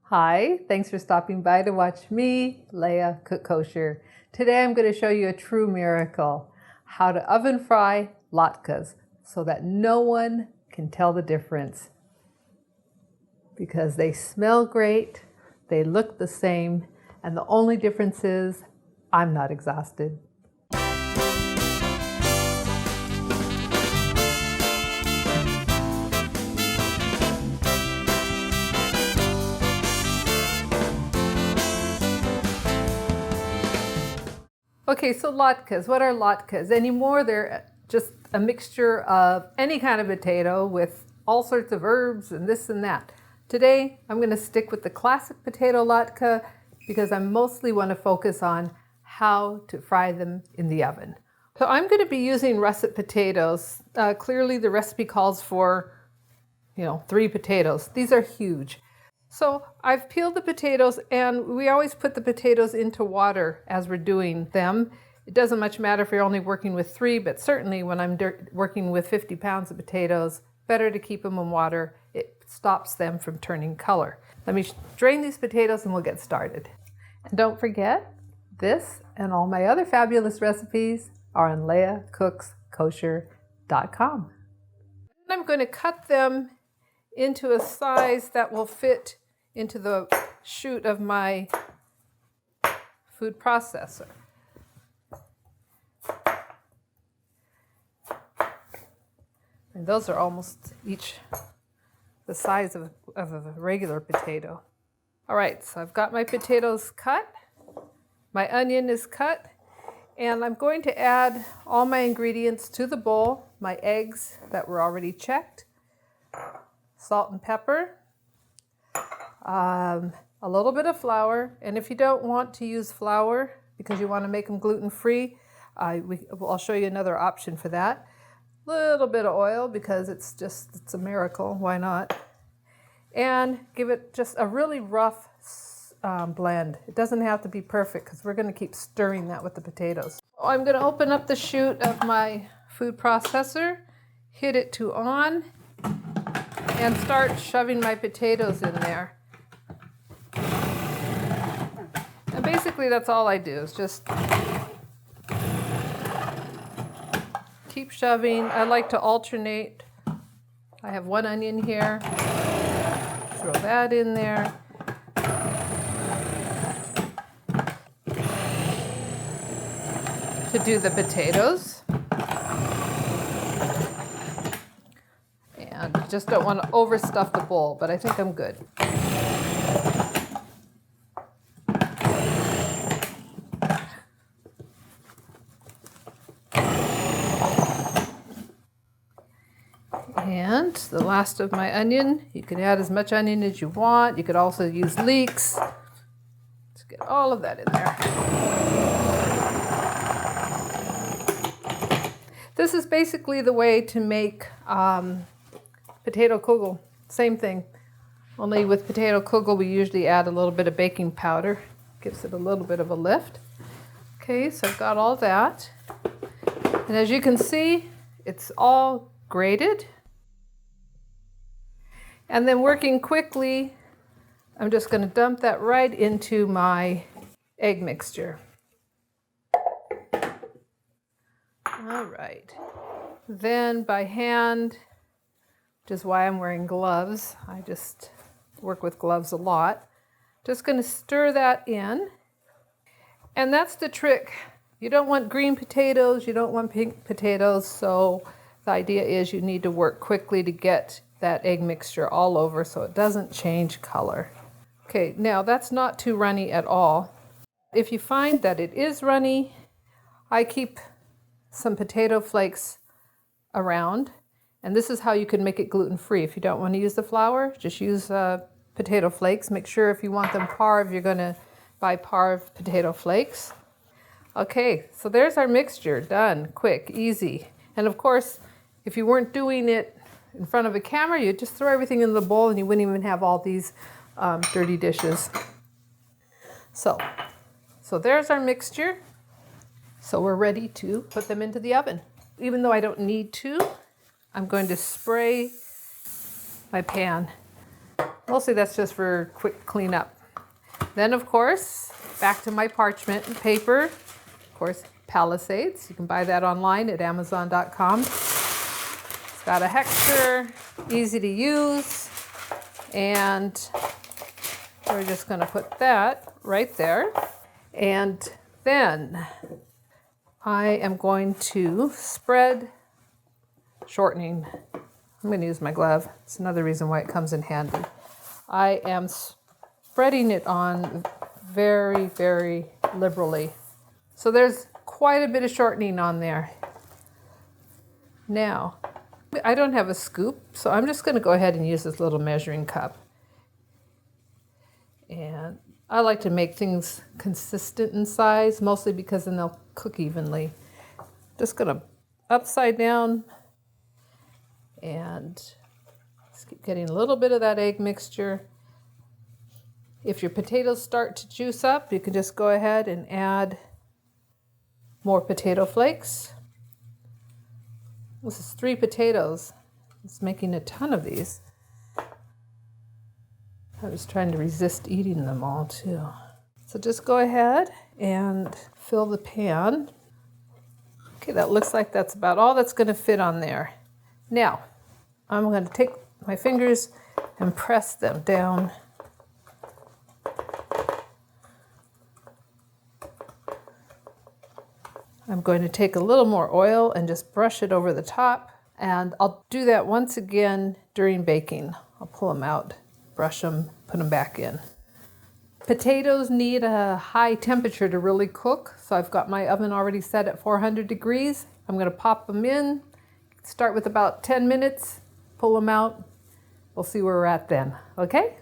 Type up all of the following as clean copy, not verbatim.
Hi, thanks for stopping by to watch me, Leah, cook kosher. Today I'm going to show you a true miracle, how to oven fry latkes so that no one can tell the difference. Because they smell great, they look the same, and the only difference is I'm not exhausted. Okay, so latkes, what are latkes? Anymore, they're just a mixture of any kind of potato with all sorts of herbs and this and that. Today, I'm going to stick with the classic potato latke because I mostly want to focus on how to fry them in the oven. So I'm going to be using russet potatoes. Clearly the recipe calls for, 3 potatoes. These are huge. So I've peeled the potatoes, and we always put the potatoes into water as we're doing them. It doesn't much matter if you're only working with 3, but certainly when I'm working with 50 pounds of potatoes, better to keep them in water. It stops them from turning color. Let me drain these potatoes and we'll get started. And don't forget, this and all my other fabulous recipes are on leahcookskosher.com. I'm going to cut them into a size that will fit into the chute of my food processor. And those are almost each the size of a regular potato. All right, so I've got my potatoes cut, my onion is cut, and I'm going to add all my ingredients to the bowl, my eggs that were already checked, salt and pepper, a little bit of flour, and if you don't want to use flour because you want to make them gluten-free, I'll show you another option for that. A little bit of oil because it's a miracle, why not? And give it just a really rough blend. It doesn't have to be perfect because we're going to keep stirring that with the potatoes. I'm going to open up the chute of my food processor, hit it to on, and start shoving my potatoes in there. And basically that's all I do, is just keep shoving. I like to alternate. I have 1 onion here. Throw that in there. To do the potatoes. And just don't want to overstuff the bowl, but I think I'm good. And the last of my onion, you can add as much onion as you want. You could also use leeks. Let's get all of that in there. This is basically the way to make potato kugel. Same thing, only with potato kugel we usually add a little bit of baking powder. Gives it a little bit of a lift. Okay, so I've got all that. And as you can see, it's all grated. And then working quickly, I'm just going to dump that right into my egg mixture. All right. Then by hand, which is why I'm wearing gloves. I just work with gloves a lot. Just going to stir that in. And that's the trick. You don't want green potatoes, you don't want pink potatoes, so the idea is you need to work quickly to get that egg mixture all over so it doesn't change color. Okay, now that's not too runny at all. If you find that it is runny, I keep some potato flakes around, and this is how you can make it gluten-free. If you don't want to use the flour, just use potato flakes. Make sure if you want them parve, you're going to buy parve potato flakes. Okay, so there's our mixture, done, quick, easy. And of course, if you weren't doing it in front of a camera, you'd just throw everything in the bowl and you wouldn't even have all these dirty dishes. So there's our mixture. So we're ready to put them into the oven. Even though I don't need to, I'm going to spray my pan Mostly that's just for quick cleanup. Then of course, back to my parchment and paper. Of course, Palisades. You can buy that online at Amazon.com. It's got a hexture, easy to use, and we're just going to put that right there. And then I am going to spread shortening. I'm going to use my glove. It's another reason why it comes in handy. I am spreading it on very, very liberally. So there's quite a bit of shortening on there. Now, I don't have a scoop, so I'm just going to go ahead and use this little measuring cup. And I like to make things consistent in size, mostly because then they'll cook evenly. Just going to upside down and just keep getting a little bit of that egg mixture. If your potatoes start to juice up, you can just go ahead and add more potato flakes. This is 3 potatoes. It's making a ton of these. I was trying to resist eating them all too. So just go ahead and fill the pan. Okay, that looks like that's about all that's going to fit on there. Now, I'm going to take my fingers and press them down. I'm going to take a little more oil and just brush it over the top. And I'll do that once again during baking. I'll pull them out, brush them, put them back in. Potatoes need a high temperature to really cook. So I've got my oven already set at 400 degrees. I'm going to pop them in, start with about 10 minutes, pull them out. We'll see where we're at then, okay?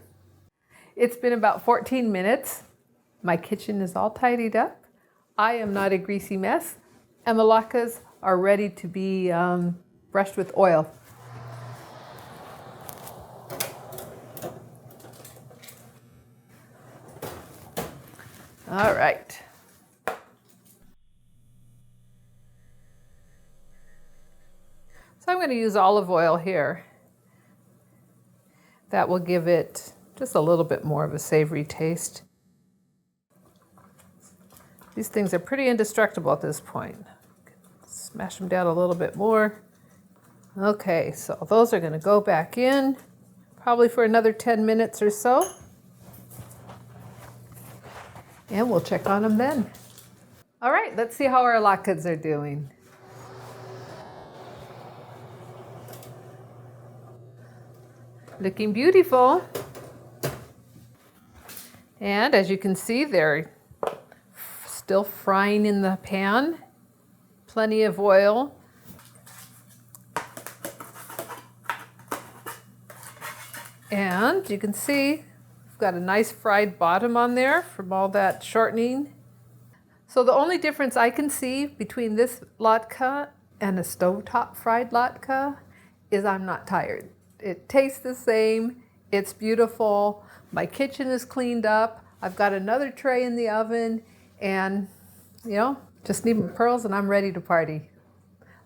It's been about 14 minutes. My kitchen is all tidied up. I am not a greasy mess, and the latkes are ready to be brushed with oil. All right. So I'm going to use olive oil here. That will give it just a little bit more of a savory taste. These things are pretty indestructible at this point. Smash them down a little bit more. Okay, so those are going to go back in, probably for another 10 minutes or so. And we'll check on them then. All right, let's see how our latkes are doing. Looking beautiful. And as you can see, they're still frying in the pan. Plenty of oil. And you can see we've got a nice fried bottom on there from all that shortening. So the only difference I can see between this latke and a stovetop fried latke is I'm not tired. It tastes the same. It's beautiful. My kitchen is cleaned up. I've got another tray in the oven, and you know, just need my pearls and I'm ready to party.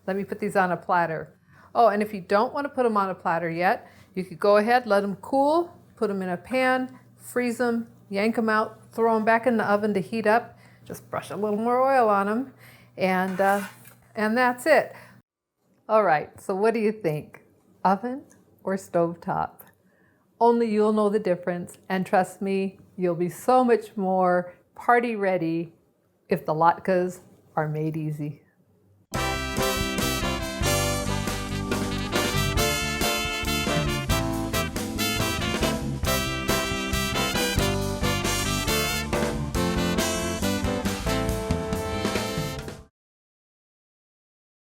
Let me put these on a platter. Oh, and if you don't want to put them on a platter yet, you could go ahead, let them cool, put them in a pan, freeze them, yank them out, throw them back in the oven to heat up. Just brush a little more oil on them, and that's it. All right, so what do you think? Oven or stovetop? Only you'll know the difference, and trust me, you'll be so much more party ready if the latkes are made easy.